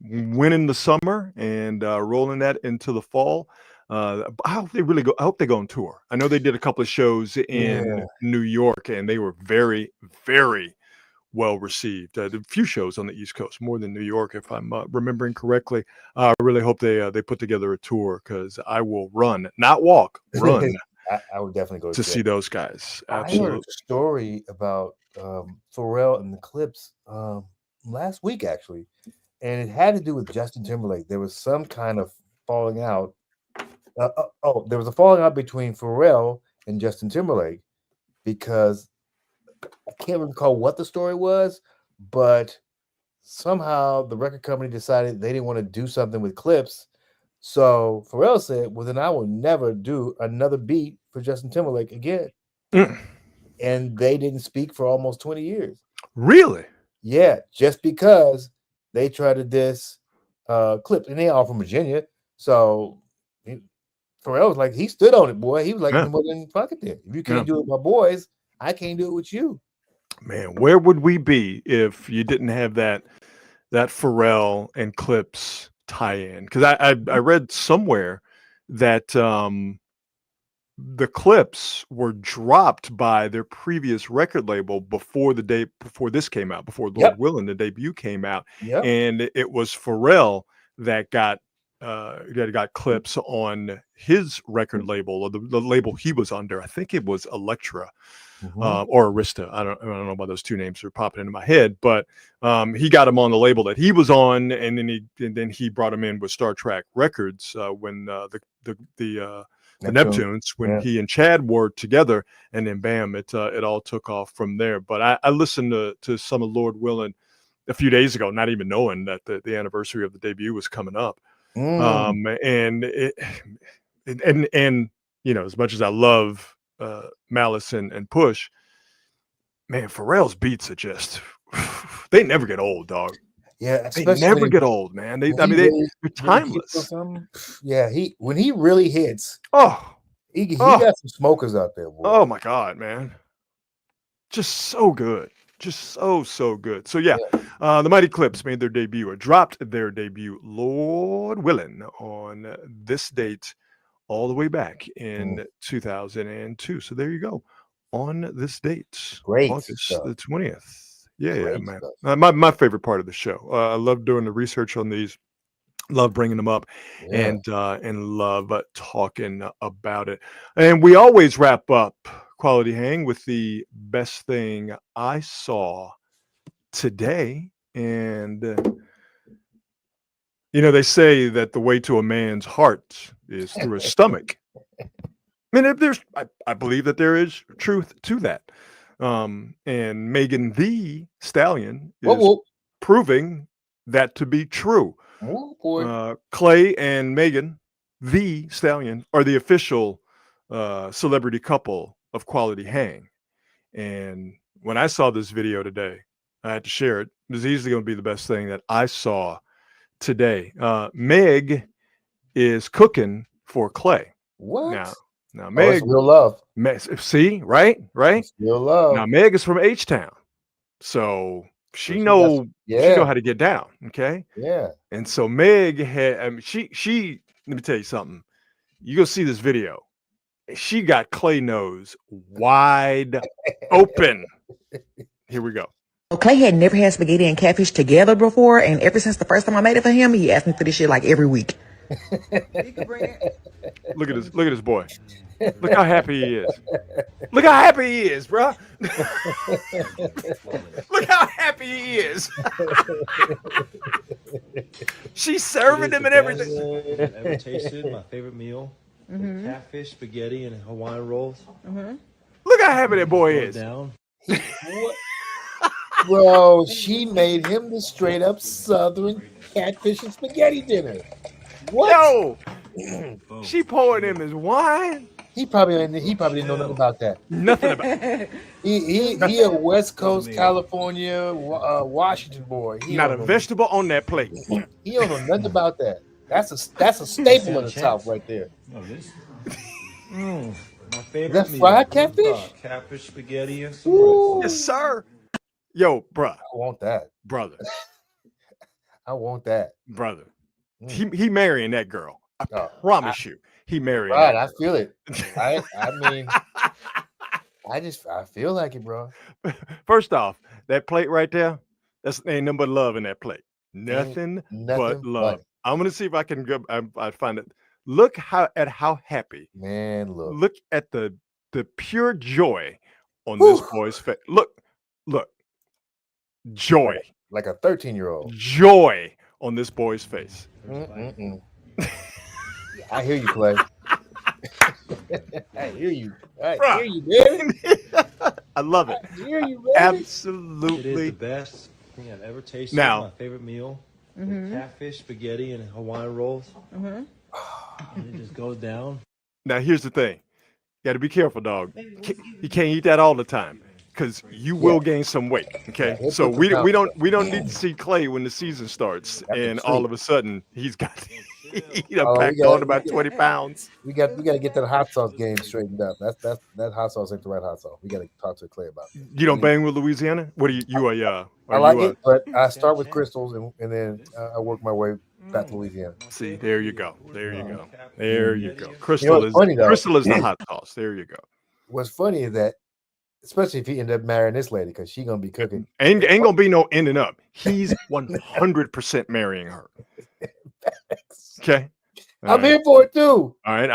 winning the summer and rolling that into the fall. I hope they really go. I hope they go on tour. I know they did a couple of shows in New York, and they were very, very well received. A few shows on the East Coast, more than New York, if I'm remembering correctly. I really hope they put together a tour, because I will run, not walk, run. I would definitely go to see those guys. Absolutely. I heard a story about Pharrell and the Clips last week, actually, and it had to do with Justin Timberlake. There was some kind of falling out. There was a falling out between Pharrell and Justin Timberlake, because I can't recall what the story was, but somehow the record company decided they didn't want to do something with Clips. So Pharrell said, well, then I will never do another beat for Justin Timberlake again. And they didn't speak for almost 20 years. Really? Yeah, just because they tried to diss Clips, and they all from Virginia. So Pharrell was like, he stood on it, boy. He was like, well, then fuck it then. If you can't do it with my boys, I can't do it with you. Man, where would we be if you didn't have that Pharrell and Clips tie-in? Because I read somewhere that the Clips were dropped by their previous record label before this came out, before Lord Willin', the debut, came out. And it was Pharrell that got Clips on his record label, or the label he was under. I think it was Elektra. Or Arista. I don't know why those two names are popping into my head, but he got him on the label that he was on, and then he brought him in with Star Trek Records when the Neptunes, when he and Chad were together, and then bam, it all took off from there. But I listened to some of Lord Willin' a few days ago, not even knowing that the anniversary of the debut was coming up. And you know, as much as I love Malice and Push, man, Pharrell's beats are just they never get old, dog. Yeah, They especially never get old, man. They're really timeless. hits on something. Yeah, when he really hits, Oh, he got some smokers out there, boy. oh my God, man. Just so good. Just so good. So yeah, the Mighty Clips made their debut or dropped their debut, Lord willing, on this date all the way back in 2002. So there you go. On this date, Great August stuff. the 20th. Yeah, Great man. stuff. My favorite part of the show. I love doing the research on these. Love bringing them up, Yeah. and love talking about it. And we always wrap up Quality Hang with the best thing I saw today. And they say that the way to a man's heart is through his stomach. I mean, I believe that there is truth to that. And Megan the Stallion is proving that to be true. Oh, boy. Clay and Megan the Stallion are the official celebrity couple of Quality Hang. And when I saw this video today, I had to share it. It was easily going to be the best thing that I saw today. Meg is cooking for Clay. What? Now Meg, real love. See, right? It's real love. Now Meg is from H-Town, so she know how to get down. Okay. Yeah. And so Meg had, she let me tell you something. You go see this video. She got Clay nose wide open. Here we go. Clay had never had spaghetti and catfish together before, and ever since the first time I made it for him, he asked me for this shit like every week. Look at this boy. Look how happy he is. Look how happy he is, bro. Look how happy he is. She's serving him and everything. I've ever tasted my favorite meal: catfish, spaghetti, and Hawaiian rolls. Look how happy that boy is. Down. Bro, she made him the straight up Southern catfish and spaghetti dinner. What? Yo, she pouring him his wine. He probably didn't know nothing about that. Nothing about it. He a West Coast California Washington boy. Not a vegetable on that plate. He don't know nothing about that. That's a staple in the South right there. No, this. My favorite That meal. fried catfish? Catfish, spaghetti, and some rice. Yes, sir. Yo, bruh. I want that. Brother. I want that. Brother. He marrying that girl. I promise you. He marrying Right, that I feel it. I mean, I feel like it, bro. First off, that plate right there, that's ain't nothing but love in that plate. Nothing but love. but I'm gonna see if I can go. I find it. Look how happy. Man, Look at the pure joy on this boy's face. Look, joy. Like a 13-year-old. Joy on this boy's face. I hear you, Clay. I hear you. I Bruh. hear you, man. I love it. I hear you, man. Absolutely. It is the best thing I've ever tasted. Now- My favorite meal: catfish, spaghetti, and Hawaiian rolls. And it just goes down. Now here's the thing. You got to be careful, dog. You can't eat that all the time because you will gain some weight. Okay, Yeah, so he'll we put don't need to see Clay when the season starts, and all of a sudden he's got he done Oh, we packed got- on about 20 pounds. We got to get that hot sauce game straightened up. That hot sauce ain't the right hot sauce. We got to talk to Clay about it. You don't bang with Louisiana? What are you? I like it, but I start with crystals and then I work my way back to Louisiana. See, there you go. There you go. There you go. You know Crystal what's funny, though? Crystal is the hot sauce. There you go. What's funny is that, especially if he end up marrying this lady, because she gonna be cooking. Ain't gonna be no ending up. He's 100% marrying her. Okay. All I'm right. here for it too. All right.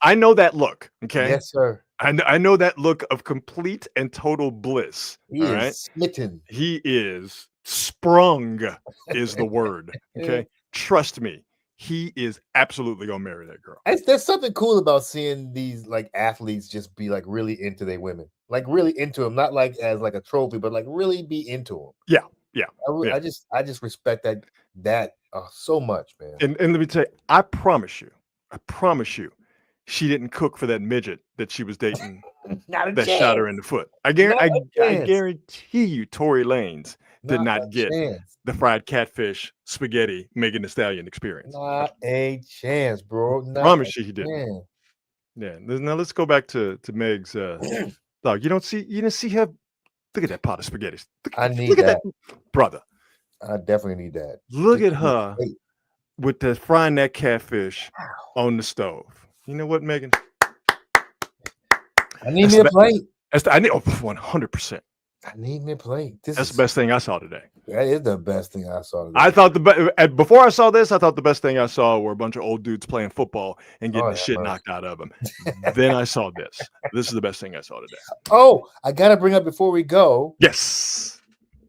I know that look. Okay. Yes, sir. I know that look of complete and total bliss. He all is right. smitten. He is sprung, is the word. Okay. Trust me. He is absolutely gonna marry that girl. There's something cool about seeing these like athletes just be like really into their women, like really into them, not like as like a trophy, but like really be into them. Yeah. I just respect that so much, man. And let me tell you, I promise you, she didn't cook for that midget that she was dating Not a that chance. shot her in the foot. I guarantee you Tory Lanez did not get the fried catfish spaghetti Megan Thee Stallion experience. Not a chance, bro. Promise you he did. Yeah. Now let's go back to Meg's dog. You didn't see her. Look at that pot of spaghetti. Look at that, brother. I definitely need that. Look at her with the frying that catfish on the stove. You know what, Megan? I need me a plate. I need 100%. I need me a plate. That's the best thing I saw today. That is the best thing I saw today. I thought before I saw this, I thought the best thing I saw were a bunch of old dudes playing football and getting the shit knocked out of them. Then I saw this. This is the best thing I saw today. Oh, I gotta bring up before we go. Yes.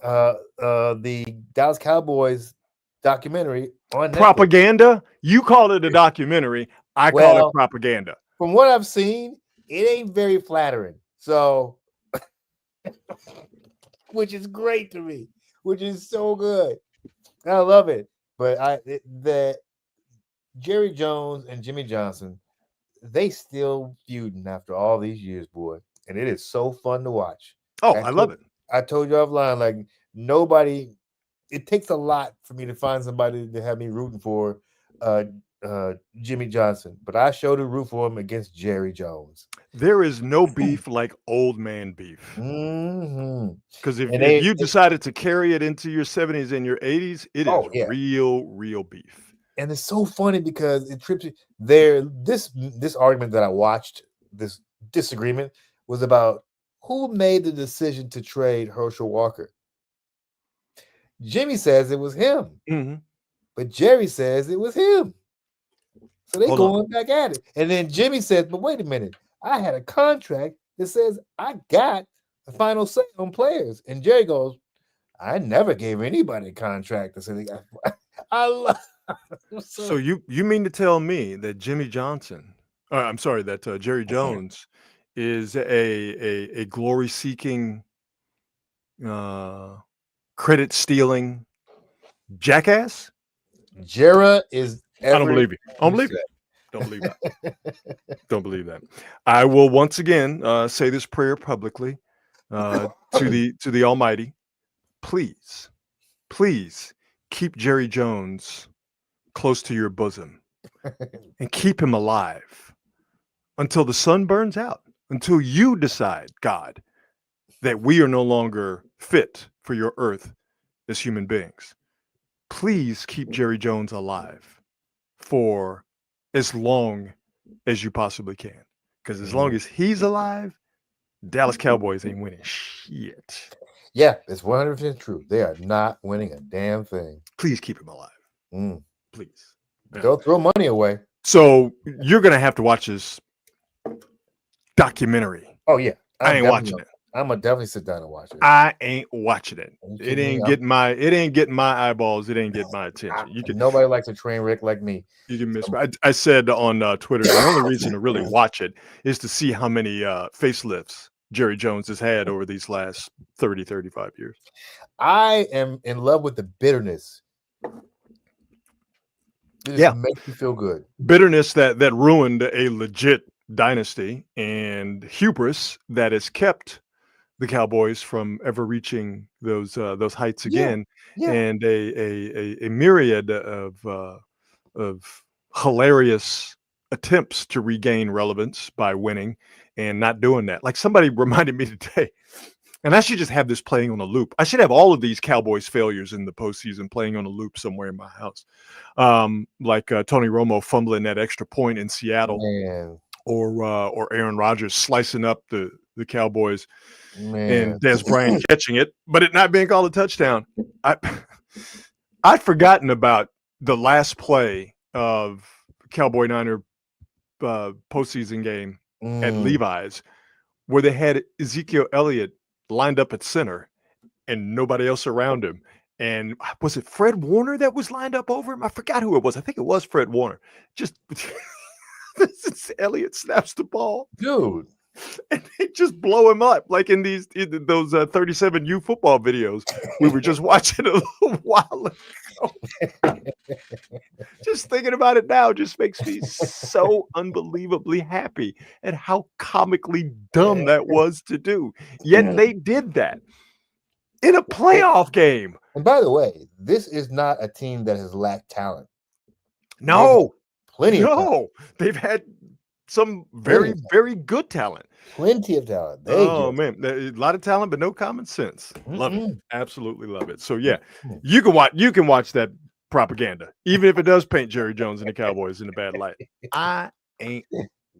The Dallas Cowboys documentary on Netflix. Propaganda? You call it a documentary. I call it propaganda. From what I've seen, it ain't very flattering. So, which is great to me, which is so good. I love it. But the Jerry Jones and Jimmy Johnson, they still feuding after all these years, boy. And it is so fun to watch. Oh, I love it. I told you offline, like nobody, it takes a lot for me to find somebody to have me rooting for Jimmy Johnson, but I showed a root for him against Jerry Jones. There is no beef like old man beef. Because if you decided to carry it into your 70s and your 80s, it is real beef. And it's so funny because it trips you there. This argument that I watched, this disagreement, was about who made the decision to trade Herschel Walker. Jimmy says it was him, but Jerry says it was him. So they going back at it. And then Jimmy says, but wait a minute, I had a contract that says I got the final say on players. And Jerry goes, I never gave anybody a contract that said they got. I love. So you mean to tell me that Jerry Jones is a glory-seeking, credit-stealing jackass? Jera is. I don't believe you. I don't believe it. Don't believe that. Don't believe that. I will once again say this prayer publicly to the Almighty. Please keep Jerry Jones close to your bosom and keep him alive until the sun burns out, until you decide, God, that we are no longer fit for your earth as human beings. Please keep Jerry Jones alive for as long as you possibly can. Because as long as he's alive, Dallas Cowboys ain't winning shit. Yeah, it's 100% true. They are not winning a damn thing. Please keep him alive. Please. They'll throw money away. So you're going to have to watch this documentary. Oh, yeah. I ain't watching it. I'm gonna definitely sit down and watch it. I ain't watching it. It ain't getting my eyeballs. It ain't getting my attention. Nobody likes a train wreck like me. You can miss. I said on Twitter, the only reason to really watch it is to see how many facelifts Jerry Jones has had over these last 30, 35 years. I am in love with the bitterness. It makes me feel good. Bitterness that ruined a legit dynasty, and hubris that has kept the Cowboys from ever reaching those heights again, and a myriad of hilarious attempts to regain relevance by winning and not doing that. Like somebody reminded me today, and I should just have this playing on a loop. I should have all of these Cowboys failures in the postseason playing on a loop somewhere in my house, like Tony Romo fumbling that extra point in Seattle. Man. Or Aaron Rodgers slicing up the Cowboys, and Des Bryant catching it, but it not being called a touchdown. I'd forgotten about the last play of Cowboy Niner postseason game at Levi's, where they had Ezekiel Elliott lined up at center and nobody else around him. And was it Fred Warner that was lined up over him? I forgot who it was. I think it was Fred Warner. Just Elliott snaps the ball, dude, and they just blow him up like in those 37U football videos we were just watching a little while ago. Just thinking about it now just makes me so unbelievably happy at how comically dumb that was to do. Yet they did that in a playoff game. And by the way, this is not a team that has lacked talent. No, plenty of talent. They've had some very, very good talent. Plenty of talent. Man, a lot of talent, but no common sense. Love it. Absolutely love it. So yeah, you can watch that propaganda, even if it does paint Jerry Jones and the Cowboys in a bad light. I ain't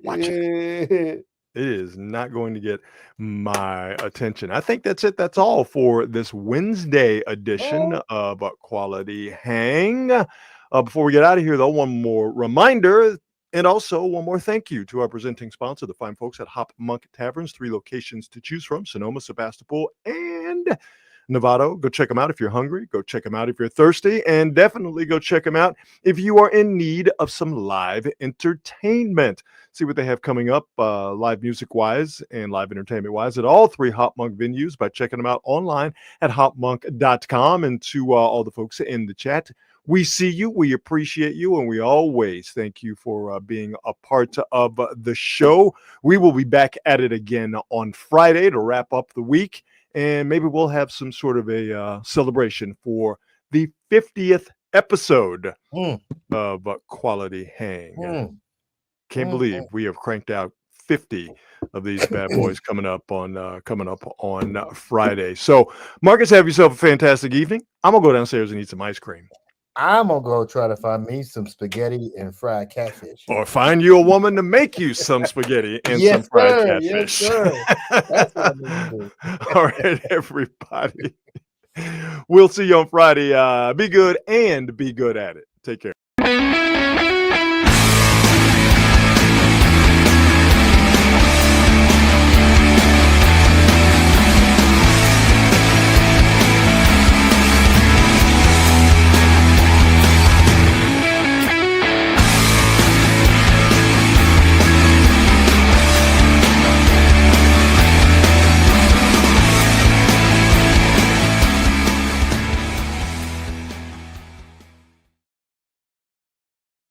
watching it. It is not going to get my attention. I think that's it. That's all for this Wednesday edition of Quality Hang. Before we get out of here, though, one more reminder and also one more thank you to our presenting sponsor, the fine folks at Hop Monk Taverns. 3 locations to choose from: Sonoma, Sebastopol, and Novato. Go check them out if you're hungry. Go check them out if you're thirsty. And definitely go check them out if you are in need of some live entertainment. See what they have coming up live music-wise and live entertainment-wise at all 3 Hop Monk venues by checking them out online at hopmonk.com. And to all the folks in the chat, we see you, we appreciate you, and we always thank you for being a part of the show. We will be back at it again on Friday to wrap up the week. And maybe we'll have some sort of a celebration for the 50th episode of Quality Hang. Can't believe we have cranked out 50 of these bad boys coming up on Friday. So, Marcus, have yourself a fantastic evening. I'm gonna go downstairs and eat some ice cream. I'm gonna go try to find me some spaghetti and fried catfish, or find you a woman to make you some spaghetti and some fried catfish. Yes, sir. That's what I'm gonna do. All right, everybody. We'll see you on Friday. Be good and be good at it. Take care.